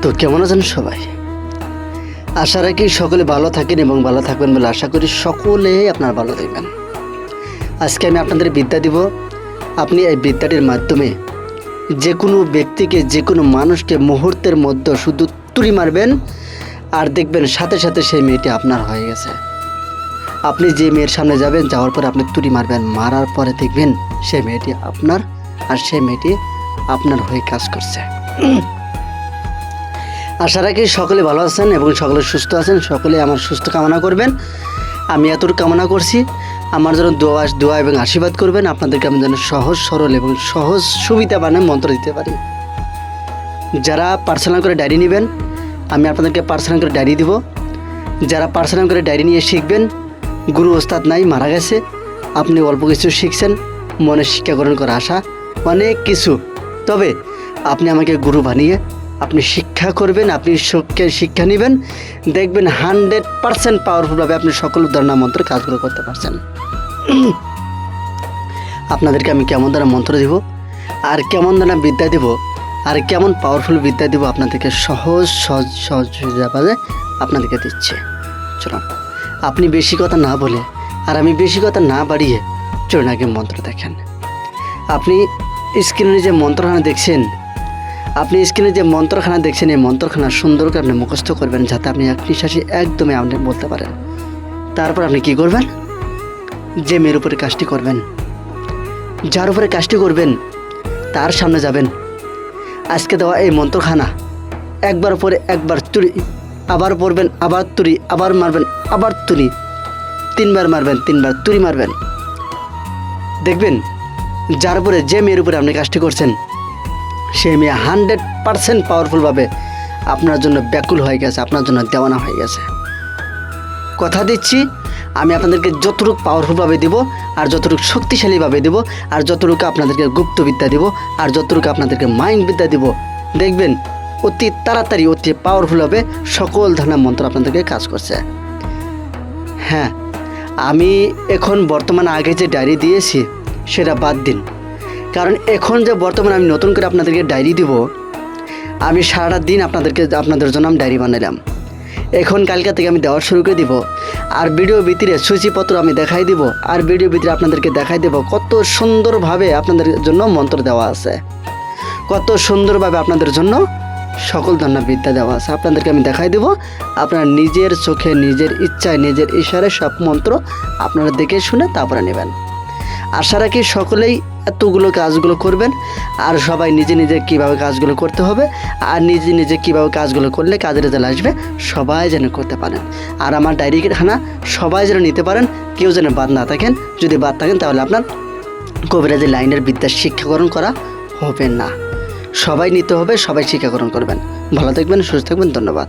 তো কেমন আছেন সবাই? আশা রাখি সকলে ভালো থাকেন এবং ভালো থাকবেন বলে আশা করি সকলে আপনারা ভালো থাকবেন। আজকে আমি আপনাদের বিদ্যা দিব। আপনি এই বিদ্যাটির মাধ্যমে যে কোনো ব্যক্তিকে, যে কোনো মানুষকে মুহূর্তের মধ্যে শুধু তুড়ি মারবেন আর দেখবেন সাথে সাথে সেই মেয়েটি আপনার হয়ে গেছে। আপনি যে মেয়ের সামনে যাবেন, যাওয়ার পরে আপনি তুড়ি মারবেন, মারার পরে দেখবেন সেই মেয়েটি আপনার, আর সেই মেয়েটি আপনার হয়ে কাজ করছে। আশা রাখি সকলে ভালো আছেন এবং সকলে সুস্থ আছেন। সকলে আমার সুস্থ কামনা করবেন। আমি এতটুকু কামনা করছি। আমার জন্য দোয়া এবং আশীর্বাদ করবেন। আপনাদেরকে আমি যেন সহজ সরল এবং সহজ সুবিধা বানায় মন্ত্র দিতে পারি। যারা পার্সোনাল করে ডায়েরি নেবেন, আমি আপনাদেরকে পার্সোনাল করে ডায়েরি দিব। যারা পার্সোনাল করে ডায়েরি নিয়ে শিখবেন, গুরু ওস্তাদ নাই, মারা গেছে, আপনি অল্প কিছু শিখছেন, মনে শিক্ষা গ্রহণ করা আশা অনেক কিছু। তবে আপনি আমাকে গুরু বানিয়ে আপনি শিক্ষা করবেন, আপনি শিক্ষা নেবেন, দেখবেন 100% পাওয়ারফুলভাবে আপনি সকল ধরনের মন্ত্র কাজগুলো করতে পারছেন। আপনাদেরকে আমি কেমন ধরনের মন্ত্র দিব, আর কেমন ধরনের বিদ্যা দিব, আর কেমন পাওয়ারফুল বিদ্যা দিব, আপনাদেরকে সহজ আপনাদেরকে দিচ্ছে। চলুন, আপনি বেশি কথা না বলে আর আমি বেশি কথা না বাড়িয়ে চলুন আগে মন্ত্র দেখেন। আপনি স্ক্রিনে যে মন্ত্রখানা দেখছেন, এই মন্ত্রখানা সুন্দর করে আপনি মুখস্থ করবেন, যাতে আপনি এক নিঃশ্বাসে একদমই আপনি বলতে পারেন। তারপর আপনি কি করবেন? যে মেয়ের উপরে কাজটি করবেন, যার উপরে কাজটি করবেন, তার সামনে যাবেন। আজকে দেওয়া এই মন্ত্রখানা একবার পরে একবার তুড়ি, আবার পড়বেন, আবার তুড়ি, আবার মারবেন, আবার তুড়ি, 3বার মারবেন, 3বার তুড়ি মারবেন। দেখবেন যার উপরে, যে মেয়ের উপরে আপনি কাজটি করছেন, সেই মেয়ে 100% পাওয়ারফুলভাবে আপনার জন্য ব্যাকুল হয়ে গেছে, আপনার জন্য দেওয়ানা হয়ে গেছে। কথা দিচ্ছি, আমি আপনাদেরকে যতটুকু পাওয়ারফুলভাবে দেব, আর যতটুকু শক্তিশালীভাবে দেব, আর যতটুকু আপনাদেরকে গুপ্তবিদ্যা দেব, আর যতটুকু আপনাদেরকে মাইন্ড বিদ্যা দেব, দেখবেন অতি তাড়াতাড়ি, অতি পাওয়ারফুলভাবে সকল ধরনের মন্ত্র আপনাদেরকে কাজ করছে। হ্যাঁ, আমি এখন বর্তমানে আগে যে ডায়েরি দিয়েছি সেটা বাদ দিন, কারণ এখন যে বর্তমানে আমি নতুন করে আপনাদেরকে ডায়েরি দিব, আমি সারাটা দিন আপনাদের জন্য আমি ডায়েরি বানালাম। এখন কালকে থেকে আমি দেওয়া শুরু করে দিব, আর ভিডিও ভিতরে সূচিপত্র আমি দেখাই দিব, আর ভিডিও ভিতরে আপনাদেরকে দেখাই দেব কত সুন্দরভাবে আপনাদের জন্য মন্ত্র দেওয়া আছে, কত সুন্দরভাবে আপনাদের জন্য সকল ধরনের বিদ্যা দেওয়া আছে। আপনাদেরকে আমি দেখাই দেব, আপনারা নিজের চোখে, নিজের ইচ্ছায়, নিজের ইশারায় সব মন্ত্র আপনারা দেখে শুনে তারপরে নেবেন। আশা রাখি সকলেই এতগুলো কাজগুলো করবেন, আর সবাই নিজে নিজে কীভাবে কাজগুলো করতে হবে, আর নিজে নিজে কীভাবে কাজগুলো করলে কাজের রেজাল্ট আসবে, সবাই যেন করতে পারেন। আর আমার ডায়েরিখানা সবাই যেন নিতে পারেন, কেউ যেন বাদ না থাকেন। যদি বাদ থাকেন তাহলে আপনার কবিরাজি লাইনের বিদ্যা শিক্ষাগ্রহণ করা হবে না। সবাই নিতে হবে, সবাই শিক্ষাগ্রহণ করবেন। ভালো থাকবেন, সুস্থ থাকবেন। ধন্যবাদ।